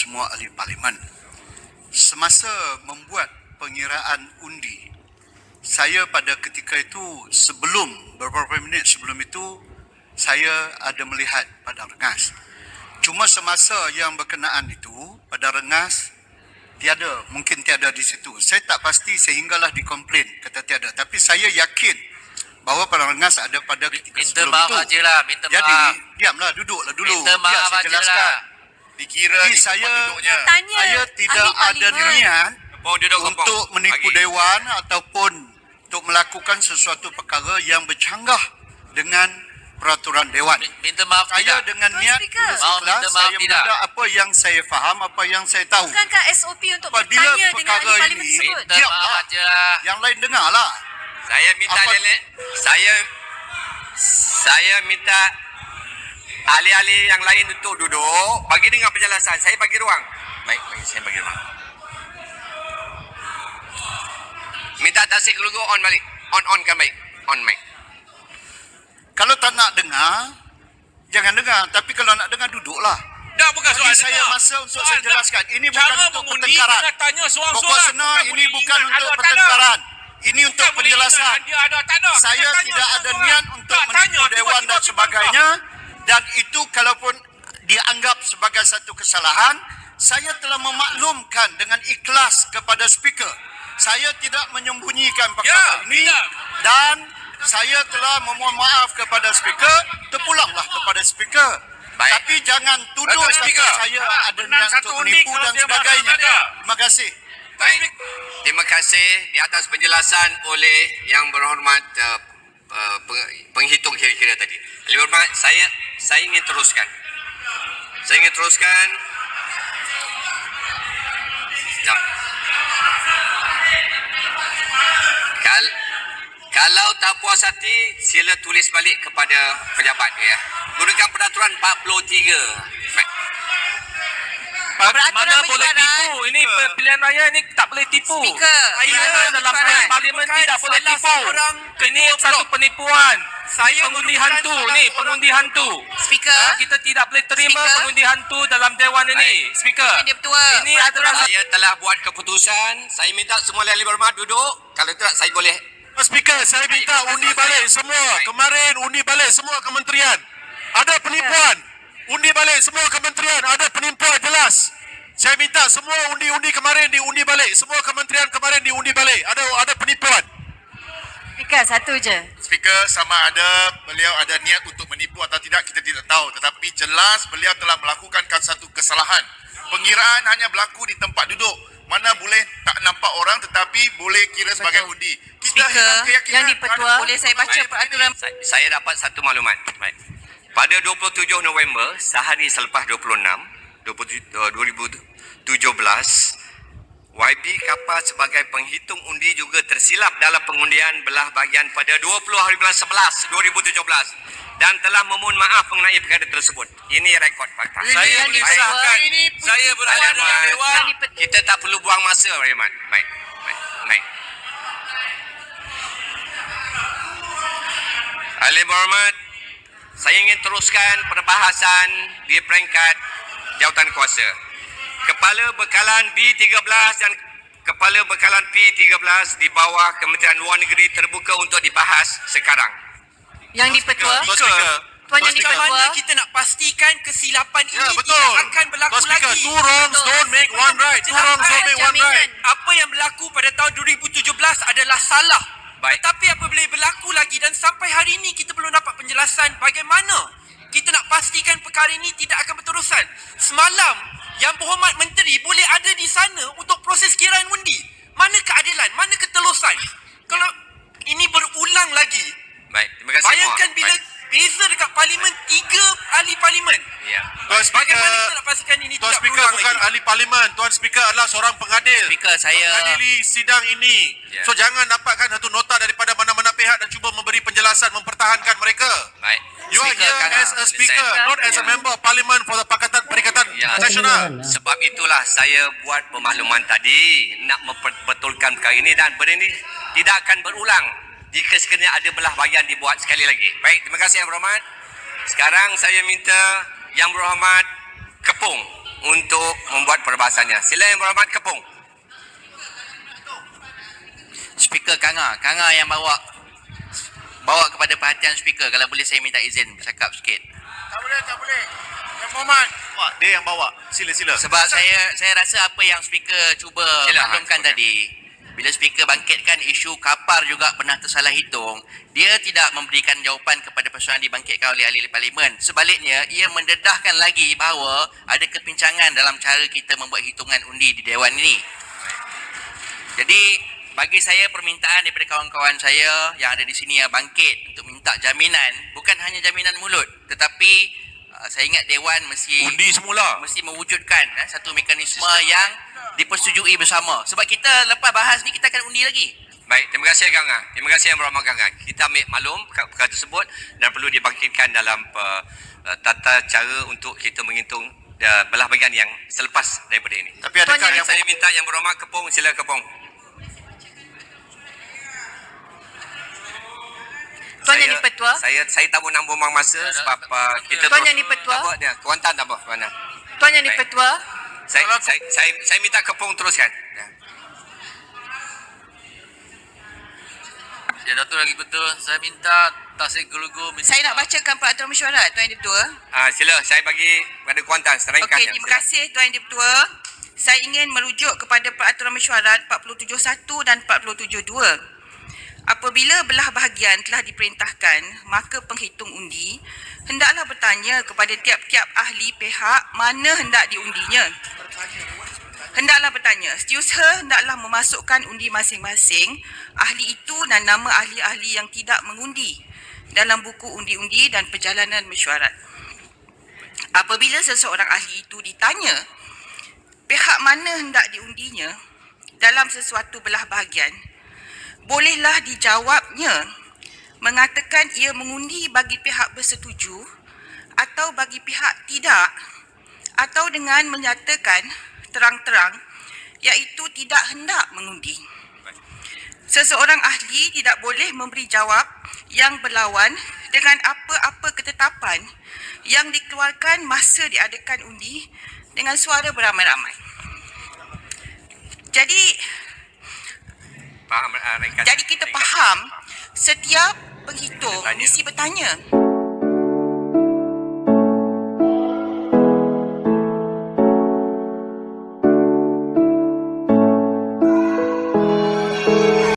semua ahli parlimen. Semasa membuat pengiraan undi, saya pada ketika itu beberapa minit sebelum itu, saya ada melihat padang rengas. Cuma semasa yang berkenaan itu, padang rengas mungkin tiada di situ. Saya tak pasti sehinggalah dikomplain kata tiada. Tapi saya yakin bahawa padang rengas ada pada ketika sebelum itu. Minta maaf je lah, minta maaf. Jadi, diamlah, duduklah dulu. Minta maaf saya je jelaskan. lah. Dikira Jadi di saya tidak ahli ada parlimen niat Kompong. untuk menipu dewan ataupun untuk melakukan sesuatu perkara yang bercanggah dengan peraturan dewan. Minta maaf Saya tidak? dengan Tuan niat Speaker. tulus Mau ikhlas, minta maaf saya tidak? menanda apa yang saya faham, apa yang saya tahu. Bukankah SOP untuk Apabila bertanya dengan perkara ahli parlimen ini- tersebut? Minta Diamlah. maaf je lah. Yang lain dengarlah. Saya minta Apa- saya minta ahli-ahli yang lain untuk duduk, bagi dengar penjelasan. Saya bagi ruang. Baik, saya bagi ruang. Minta tasik logo on balik. On kan baik. On mic. Kalau tak nak dengar, jangan dengar. Tapi kalau nak dengar, duduklah. Dah bukan soal Bagi saya dengar. masa untuk Soal saya jelaskan. Ini bukan cara untuk mengundi pertengkaran. kena tanya soal-soal. Pokok senar ini boleh bukan ingat untuk ada tak ada. pertengkaran. Ini untuk Bukan boleh penjelasan. ingat dia ada tak ada. Saya Kena tanya tidak ada soal-soal. niat untuk Tak menipu tanya, dewan dan tiba-tiba sebagainya. Dan itu kalaupun dianggap sebagai satu kesalahan, saya telah memaklumkan dengan ikhlas kepada speaker. Saya tidak menyembunyikan perkara ini tidak. dan saya telah memohon maaf kepada speaker, terpulanglah kepada speaker. Baik. Tapi jangan tuduh Betul, Speaker. saya ada Menang niat satu untuk undi menipu kalau dan dia sebagainya. masuk saja. Terima kasih. Baik. Terima kasih di atas penjelasan oleh yang berhormat penghitung kira-kira tadi. Yang berhormat, saya ingin teruskan. Sekejap. Kalau tak puas hati, sila tulis balik kepada pejabat ya. Gunakan peraturan 43. Baik. Peraturan Mana boleh mesyuarat. tipu? Ini pilihan raya ni tak boleh tipu. Speaker, Pilihan dalam mesyuarat. parlimen tidak boleh tipu. Ini satu penipuan. Pengundi hantu ni, pengundi hantu. Speaker. Kita tidak boleh terima Speaker. pengundi hantu dalam dewan ini. Speaker. Dia betul. Ini adalah Saya telah buat keputusan. Saya minta semua ahli berhormat duduk. Kalau tidak, saya boleh. Speaker, saya minta undi balik semua. Kemarin undi balik semua kementerian. Ada penipuan. Undi balik semua kementerian. Ada penipuan jelas. Saya minta semua undi-undi kemarin diundi balik. Semua kementerian kemarin diundi balik. Ada penipuan. Speaker, satu je. Speaker, sama ada beliau ada niat untuk menipu atau tidak, kita tidak tahu. Tetapi jelas beliau telah melakukan satu kesalahan. Pengiraan hanya berlaku di tempat duduk. Mana boleh tak nampak orang tetapi boleh kira sebagai undi. Kita Speaker, hilang keyakinan. yang di-Pertua, boleh saya baca Baik. peraturan. Saya dapat satu maklumat. Baik. Pada 27 November, sehari selepas 2017, YB kapal sebagai penghitung undi juga tersilap dalam pengundian belah bahagian pada 20 hari bulan 11, 2017 dan telah memohon maaf mengenai perkara tersebut. Ini rekod fakta. saya boleh Baik. sahkan. Saya berada Ahli dalam Berhormat, dewan. kita tak perlu buang masa, Ahli Berhormat. Baik. Ahli Berhormat, saya ingin teruskan perbahasan di peringkat jawatan kuasa. Kepala Bekalan B13 dan Kepala Bekalan P13 di bawah Kementerian Luar Negeri terbuka untuk dibahas sekarang. Yang di-Pertua. Tuan yang Speaker. di-Pertua. Kita nak pastikan kesilapan ini betul. tidak akan berlaku Tuan Speaker, lagi. two wrongs don't make one right. Two wrongs don't make one right. Apa yang berlaku pada tahun 2017 adalah salah. Baik. Tetapi apabila berlaku lagi dan sampai hari ini kita belum dapat penjelasan bagaimana kita nak pastikan perkara ini tidak akan berterusan. Semalam Yang Berhormat Menteri boleh ada di sana untuk proses kiraan undi. Mana keadilan? Mana ketelusan? Kalau ini berulang lagi, Baik, terima kasih bayangkan semua. bila Baik. beza dekat parlimen 3 ahli parlimen. Ya. Tuan Speaker, Bagaimana kita nak pastikan ini Tuan tidak Speaker berulang bukan lagi? ahli parlimen. Tuan Speaker adalah seorang pengadil. Speaker, saya- mengadili sidang ini. Ya. So jangan dapatkan satu nota daripada mana-mana pihak dan cuba memberi penjelasan mempertahankan mereka. Baik. You are Speaker, here Kang, as a speaker, not as a member of parliament for the Perikatan Ya. Nasional. Sebab itulah saya buat pemakluman tadi nak memperbetulkan perkara ini dan benda ini tidak akan berulang jika sekiranya ada belah bahagian dibuat sekali lagi. Baik, terima kasih Yang Berhormat. Sekarang saya minta Yang Berhormat Kepung untuk membuat perbahasannya. Sila Yang Berhormat Kepung. Speaker Kanga yang bawa kepada perhatian speaker. Kalau boleh saya minta izin bercakap sikit. Tak boleh. Yang Muhammad. Dia yang bawa. Sila. Sebab saya rasa apa yang speaker cuba maklumkan tadi, bila speaker bangkitkan isu kapar juga pernah tersalah hitung, dia tidak memberikan jawapan kepada persoalan dibangkitkan oleh ahli parlimen. Sebaliknya, ia mendedahkan lagi bahawa ada kepincangan dalam cara kita membuat hitungan undi di Dewan ini. Jadi, bagi saya permintaan daripada kawan-kawan saya yang ada di sini yang bangkit untuk minta jaminan, bukan hanya jaminan mulut, tetapi saya ingat Dewan mesti mewujudkan satu mekanisme yang dipersetujui bersama. Sebab kita lepas bahas ni kita akan undi lagi. Baik, terima kasih Kang Ah. Terima kasih Yang Berhormat Kang Ah. Kita ambil maklum perkara tersebut dan perlu dibangkitkan dalam tata cara untuk kita menghitung belah bahagian yang selepas daripada ini. Tapi adakah yang Saya minta Yang Berhormat Kepung, sila Kepung. Tuan Yang di-Pertua. Saya tak mau nak buang masa sebab kita Tuan Yang di-Pertua. apa dia? Kuantan tak apa mana? Tuan Yang Baik. di-Pertua. Saya minta Kepung teruskan. Ya, Datuk lagi betul. Saya minta Tasik Gelugu Saya nak bacakan peraturan mesyuarat, Tuan Yang di-Pertua. Sila, saya bagi pada Kuantan seteraikan. Okey, terima kasih Tuan Yang di-Pertua. Saya ingin merujuk kepada peraturan mesyuarat 47.1 dan 47.2. Apabila belah bahagian telah diperintahkan, maka penghitung undi hendaklah bertanya kepada tiap-tiap ahli pihak mana hendak diundinya. Hendaklah bertanya, setiausaha hendaklah memasukkan undi masing-masing ahli itu dan nama ahli-ahli yang tidak mengundi dalam buku undi-undi dan perjalanan mesyuarat. Apabila seseorang ahli itu ditanya pihak mana hendak diundinya dalam sesuatu belah bahagian, bolehlah dijawabnya mengatakan ia mengundi bagi pihak bersetuju atau bagi pihak tidak, atau dengan menyatakan terang-terang iaitu tidak hendak mengundi. Seseorang ahli tidak boleh memberi jawab yang berlawan dengan apa-apa ketetapan yang dikeluarkan masa diadakan undi dengan suara beramai-ramai. Jadi kita faham setiap penghitung mesti bertanya